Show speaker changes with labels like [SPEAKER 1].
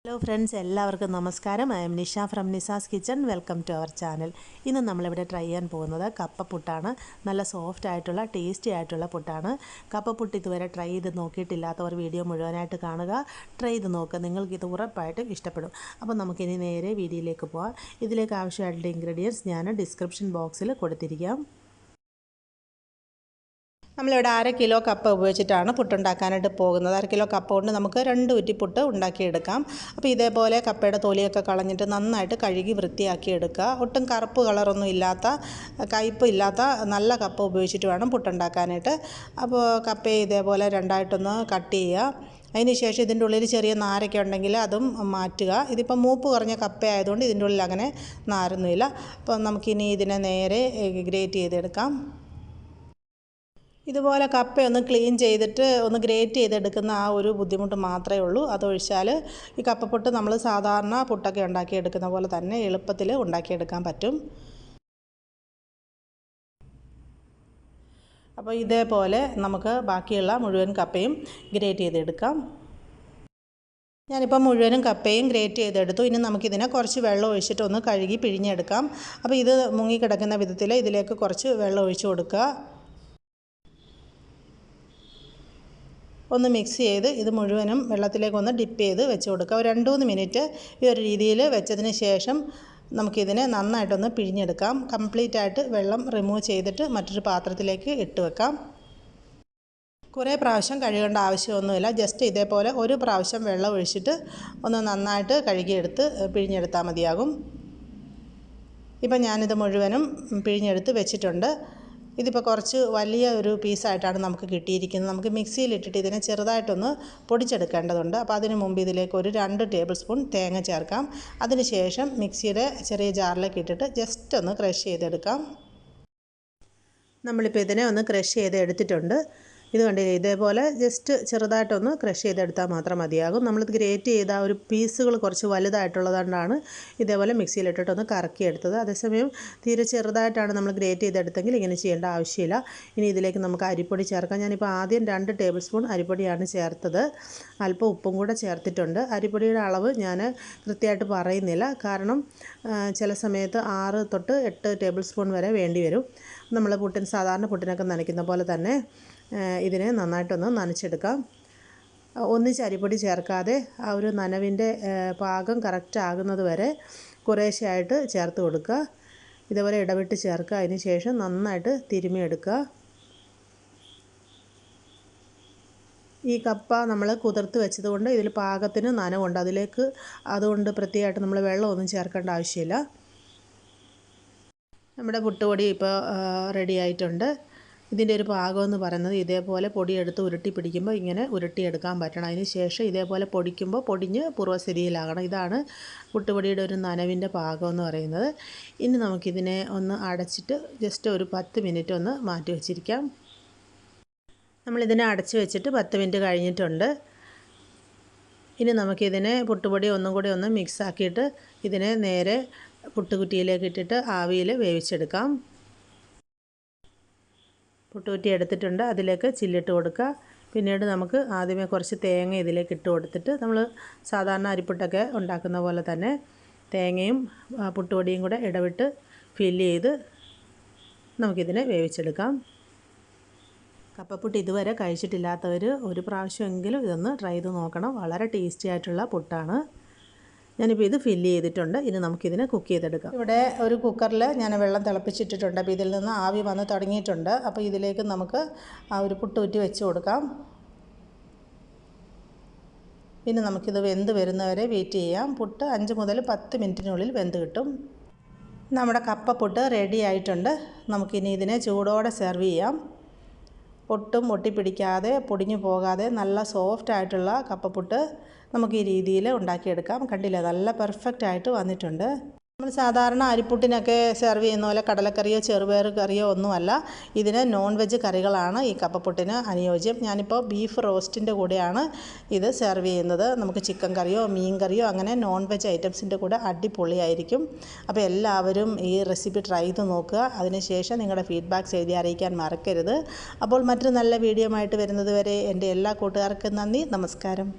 [SPEAKER 1] Hello friends, എല്ലാവർക്കും നമസ്കാരം. I am Nisha from Nisa's kitchen. Welcome to our channel. ഇന്ന് നമ്മളിവിടെ ട്രൈ ചെയ്യാൻ പോകുന്നത് കപ്പപ്പുട്ടാണ്. നല്ല സോഫ്റ്റ് ആയിട്ടുള്ള ടേസ്റ്റി ആയിട്ടുള്ള പുട്ടാണ്. കപ്പപ്പുട്ട് ഇതുവരെ ട്രൈ ചെയ്ത് നോക്കിയിട്ടില്ലാത്തവർ വീഡിയോ മുഴുവനായിട്ട് കാണുക. ട്രൈ ചെയ്ത് നോക്കുക, നിങ്ങൾക്കിത് ഉറപ്പായിട്ടും ഇഷ്ടപ്പെടും. അപ്പോൾ നമുക്കിനി നേരെ വീഡിയോയിലേക്ക് പോകാം. ഇതിലേക്ക് ആവശ്യമായിട്ടുള്ള ഇൻഗ്രീഡിയൻസ് ഞാൻ ഡിസ്ക്രിപ്ഷൻ ബോക്സിൽ കൊടുത്തിരിക്കാം. നമ്മളിവിടെ 1/2 കിലോ കപ്പ ഉപയോഗിച്ചിട്ടാണ് പുട്ടുണ്ടാക്കാനായിട്ട് പോകുന്നത്. 1/2 കിലോ കപ്പ കൊണ്ട് നമുക്ക് 2 കുറ്റി പുട്ട് ഉണ്ടാക്കിയെടുക്കാം. അപ്പോൾ ഇതേപോലെ കപ്പയുടെ തൊലിയൊക്കെ കളഞ്ഞിട്ട് നന്നായിട്ട് കഴുകി വൃത്തിയാക്കി എടുക്കുക. ഒട്ടും കറുപ്പ് കളറൊന്നും ഇല്ലാത്ത, കയ്പ്പ് ഇല്ലാത്ത നല്ല കപ്പ ഉപയോഗിച്ചിട്ട് വേണം പുട്ടുണ്ടാക്കാനായിട്ട്. അപ്പോൾ കപ്പയെ ഇതേപോലെ രണ്ടായിട്ടൊന്ന് കട്ട് ചെയ്യുക. അതിന് ശേഷം ഇതിൻ്റെ ഉള്ളിൽ ചെറിയ നാരൊക്കെ ഉണ്ടെങ്കിൽ അതും മാറ്റുക. ഇതിപ്പോൾ മൂപ്പ് കുറഞ്ഞ കപ്പ ആയതുകൊണ്ട് ഇതിൻ്റെ ഉള്ളിൽ അങ്ങനെ നാരൊന്നുമില്ല. അപ്പോൾ നമുക്കിനി ഇതിനെ നേരെ ഗ്രേറ്റ് ചെയ്തെടുക്കാം. ഇതുപോലെ കപ്പയൊന്ന് ക്ലീൻ ചെയ്തിട്ട് ഒന്ന് ഗ്രേറ്റ് ചെയ്തെടുക്കുന്ന ആ ഒരു ബുദ്ധിമുട്ട് മാത്രമേ ഉള്ളൂ. അതൊഴിച്ചാൽ ഈ കപ്പപ്പുട്ട് നമ്മൾ സാധാരണ പുട്ടൊക്കെ ഉണ്ടാക്കിയെടുക്കുന്ന പോലെ തന്നെ എളുപ്പത്തിൽ ഉണ്ടാക്കിയെടുക്കാൻ പറ്റും. അപ്പോൾ ഇതേപോലെ നമുക്ക് ബാക്കിയുള്ള മുഴുവൻ കപ്പയും ഗ്രേറ്റ് ചെയ്തെടുക്കാം. ഞാനിപ്പോൾ മുഴുവനും കപ്പയും ഗ്രേറ്റ് ചെയ്തെടുത്തു. ഇനി നമുക്കിതിനെ കുറച്ച് വെള്ളം ഒഴിച്ചിട്ട് ഒന്ന് കഴുകി പിഴിഞ്ഞെടുക്കാം. അപ്പോൾ ഇത് മുങ്ങിക്കിടക്കുന്ന വിധത്തിൽ ഇതിലേക്ക് കുറച്ച് വെള്ളം ഒഴിച്ച് കൊടുക്കുക. ഒന്ന് മിക്സ് ചെയ്ത് ഇത് മുഴുവനും വെള്ളത്തിലേക്കൊന്ന് ഡിപ്പ് ചെയ്ത് വെച്ച് കൊടുക്കുക. ഒരു 2-3 മിനിറ്റ് ഈ ഒരു രീതിയിൽ വെച്ചതിന് ശേഷം നമുക്കിതിനെ നന്നായിട്ടൊന്ന് പിഴിഞ്ഞെടുക്കാം. കംപ്ലീറ്റ് ആയിട്ട് വെള്ളം റിമൂവ് ചെയ്തിട്ട് മറ്റൊരു പാത്രത്തിലേക്ക് ഇട്ട് വെക്കാം. കുറേ പ്രാവശ്യം കഴുകേണ്ട ആവശ്യമൊന്നുമില്ല. ജസ്റ്റ് ഇതേപോലെ ഒരു പ്രാവശ്യം വെള്ളം ഒഴിച്ചിട്ട് ഒന്ന് നന്നായിട്ട് കഴുകിയെടുത്ത് പിഴിഞ്ഞെടുത്താൽ മതിയാകും. ഇപ്പം ഞാനിത് മുഴുവനും പിഴിഞ്ഞെടുത്ത് വെച്ചിട്ടുണ്ട്. ഇതിപ്പോൾ കുറച്ച് വലിയ ഒരു പീസായിട്ടാണ് നമുക്ക് കിട്ടിയിരിക്കുന്നത്. നമുക്ക് മിക്സിയിലിട്ടിട്ട് ഇതിനെ ചെറുതായിട്ടൊന്ന് പൊടിച്ചെടുക്കേണ്ടതുണ്ട്. അപ്പോൾ അതിന് മുമ്പ് ഇതിലേക്ക് ഒരു 2 ടേബിൾ സ്പൂൺ തേങ്ങ ചേർക്കാം. അതിനുശേഷം മിക്സിയുടെ ചെറിയ ജാറിലേക്ക് ഇട്ടിട്ട് ജസ്റ്റ് ഒന്ന് ക്രഷ് ചെയ്തെടുക്കാം. നമ്മളിപ്പോൾ ഇതിനെ ഒന്ന് ക്രഷ് ചെയ്ത് എടുത്തിട്ടുണ്ട്. ഇത് കണ്ടില്ലേ, ഇതേപോലെ ജസ്റ്റ് ചെറുതായിട്ടൊന്ന് ക്രഷ് ചെയ്തെടുത്താൽ മാത്രം മതിയാകും. നമ്മളിത് ഗ്രേറ്റ് ചെയ്ത ഒരു പീസുകൾ കുറച്ച് വലുതായിട്ടുള്ളതുകൊണ്ടാണ് ഇതേപോലെ മിക്സിയിലിട്ടിട്ടൊന്ന് കറക്കിയെടുത്തത്. അതേസമയം തീരെ ചെറുതായിട്ടാണ് നമ്മൾ ഗ്രേറ്റ് ചെയ്തെടുത്തെങ്കിൽ ഇങ്ങനെ ചെയ്യേണ്ട ആവശ്യമില്ല. ഇനി ഇതിലേക്ക് നമുക്ക് അരിപ്പൊടി ചേർക്കാം. ഞാനിപ്പോൾ ആദ്യം 2 ടേബിൾ സ്പൂൺ അരിപ്പൊടിയാണ് ചേർത്തത്. അല്പം ഉപ്പും കൂടെ ചേർത്തിട്ടുണ്ട്. അരിപ്പൊടിയുടെ അളവ് ഞാൻ കൃത്യമായിട്ട് പറയുന്നില്ല, കാരണം ചില സമയത്ത് 6 തൊട്ട് 8 ടേബിൾ സ്പൂൺ വരെ വേണ്ടി വരും. നമ്മൾ സാധാരണ പുട്ടിനൊക്കെ നനയ്ക്കുന്ന പോലെ തന്നെ ഇതിനെ നന്നായിട്ടൊന്ന് നനച്ചെടുക്കാം. ഒന്നിച്ച് അരിപ്പൊടി ചേർക്കാതെ ആ ഒരു നനവിൻ്റെ പാകം കറക്റ്റ് ആകുന്നത് വരെ കുറേശ്ശെയായിട്ട് ചേർത്ത് കൊടുക്കുക. ഇതേപോലെ ഇടവിട്ട് ചേർക്കുക. അതിന് ശേഷം നന്നായിട്ട് തിരുമിയെടുക്കുക. ഈ കപ്പ നമ്മൾ കുതിർത്ത് വെച്ചതുകൊണ്ട് ഇതിൽ പാകത്തിന് നനവുണ്ട്. അതുകൊണ്ട് പ്രത്യേകമായിട്ട് നമ്മൾ വെള്ളമൊന്നും ചേർക്കേണ്ട ആവശ്യമില്ല. നമ്മുടെ പുട്ടുപൊടി ഇപ്പോൾ റെഡി ആയിട്ടുണ്ട്. ഇതിൻ്റെ ഒരു പാകമെന്ന് പറയുന്നത് ഇതേപോലെ പൊടിയെടുത്ത് ഉരുട്ടി പിടിക്കുമ്പോൾ ഇങ്ങനെ ഉരുട്ടിയെടുക്കാൻ പറ്റണം. അതിന് ശേഷം ഇതേപോലെ പൊടിക്കുമ്പോൾ പൊടിഞ്ഞ് പൂർവ്വസ്ഥിതിയിലാകണം. ഇതാണ് പുട്ടുപൊടിയുടെ ഒരു നനവിൻ്റെ പാകമെന്ന് പറയുന്നത്. ഇനി നമുക്കിതിനെ ഒന്ന് അടച്ചിട്ട് ജസ്റ്റ് ഒരു 10 മിനിറ്റ് ഒന്ന് മാറ്റി വെച്ചിരിക്കാം. നമ്മളിതിനെ അടച്ച് വെച്ചിട്ട് 10 മിനിറ്റ് കഴിഞ്ഞിട്ടുണ്ട്. ഇനി നമുക്കിതിനെ പുട്ടുപൊടി ഒന്നും കൂടി ഒന്ന് മിക്സ് ആക്കിയിട്ട് ഇതിനെ നേരെ പുട്ടുകുറ്റിയിലേക്ക് ഇട്ടിട്ട് ആവിയിൽ വേവിച്ചെടുക്കാം. പുട്ടുകുറ്റി എടുത്തിട്ടുണ്ട്. അതിലേക്ക് ചില്ലിട്ട് കൊടുക്കുക. പിന്നീട് നമുക്ക് ആദ്യമേ കുറച്ച് തേങ്ങ ഇതിലേക്ക് ഇട്ട് കൊടുത്തിട്ട് നമ്മൾ സാധാരണ അരിപ്പുട്ടൊക്കെ ഉണ്ടാക്കുന്ന പോലെ തന്നെ തേങ്ങയും പുട്ടുപൊടിയും കൂടെ ഇടവിട്ട് ഫില്ല് ചെയ്ത് നമുക്കിതിനെ വേവിച്ചെടുക്കാം. കപ്പപ്പുട്ട് ഇതുവരെ കഴിച്ചിട്ടില്ലാത്തവർ ഒരു പ്രാവശ്യമെങ്കിലും ഇതൊന്ന് ട്രൈ ചെയ്ത് നോക്കണം. വളരെ ടേസ്റ്റി ആയിട്ടുള്ള പുട്ടാണ്. ഞാനിപ്പോൾ ഇത് ഫില്ല് ചെയ്തിട്ടുണ്ട്. ഇനി നമുക്കിതിനെ കുക്ക് ചെയ്തെടുക്കാം. ഇവിടെ ഒരു കുക്കറിൽ ഞാൻ വെള്ളം തിളപ്പിച്ചിട്ടിട്ടുണ്ട്. അപ്പോൾ ഇതിൽ നിന്ന് ആവി വന്ന് തുടങ്ങിയിട്ടുണ്ട്. അപ്പോൾ ഇതിലേക്ക് നമുക്ക് ആ ഒരു പുട്ടുകുറ്റി വെച്ച് കൊടുക്കാം. പിന്നെ നമുക്കിത് വെന്ത് വരുന്നവരെ വെയിറ്റ് ചെയ്യാം. പുട്ട് 5 മുതൽ 10 മിനിറ്റിനുള്ളിൽ വെന്ത് കിട്ടും. നമ്മുടെ കപ്പപ്പുട്ട് റെഡി ആയിട്ടുണ്ട്. നമുക്കിനി ഇതിനെ ചൂടോടെ സെർവ് ചെയ്യാം. ഒട്ടും ഒട്ടിപ്പിടിക്കാതെ പൊടിഞ്ഞു പോകാതെ നല്ല സോഫ്റ്റ് ആയിട്ടുള്ള കപ്പപ്പുട്ട് നമുക്ക് ഈ രീതിയിൽ ഉണ്ടാക്കിയെടുക്കാം. കണ്ടില്ലേ, നല്ല പെർഫെക്റ്റ് ആയിട്ട് വന്നിട്ടുണ്ട്. നമ്മൾ സാധാരണ അരിപ്പുട്ടിനൊക്കെ സെർവ് ചെയ്യുന്ന പോലെ കടലക്കറിയോ ചെറുപയർ കറിയോ ഒന്നുമല്ല. ഇതിന് നോൺ വെജ് കറികളാണ് ഈ കപ്പപ്പുട്ടിന് അനുയോജ്യം. ഞാനിപ്പോൾ ബീഫ് റോസ്റ്റിൻ്റെ കൂടെയാണ് ഇത് സെർവ് ചെയ്യുന്നത്. നമുക്ക് ചിക്കൻ കറിയോ മീൻ കറിയോ അങ്ങനെ നോൺ വെജ് ഐറ്റംസിൻ്റെ കൂടെ അടിപൊളിയായിരിക്കും. അപ്പോൾ എല്ലാവരും ഈ റെസിപ്പി ട്രൈ ചെയ്ത് നോക്കുക. അതിനുശേഷം നിങ്ങളുടെ ഫീഡ്ബാക്ക്സ് എഴുതി അറിയിക്കാൻ മറക്കരുത്. അപ്പോൾ മറ്റൊരു നല്ല വീഡിയോ ആയിട്ട് വരുന്നത് വരെ എൻ്റെ എല്ലാ കൂട്ടുകാർക്കും നന്ദി, നമസ്കാരം.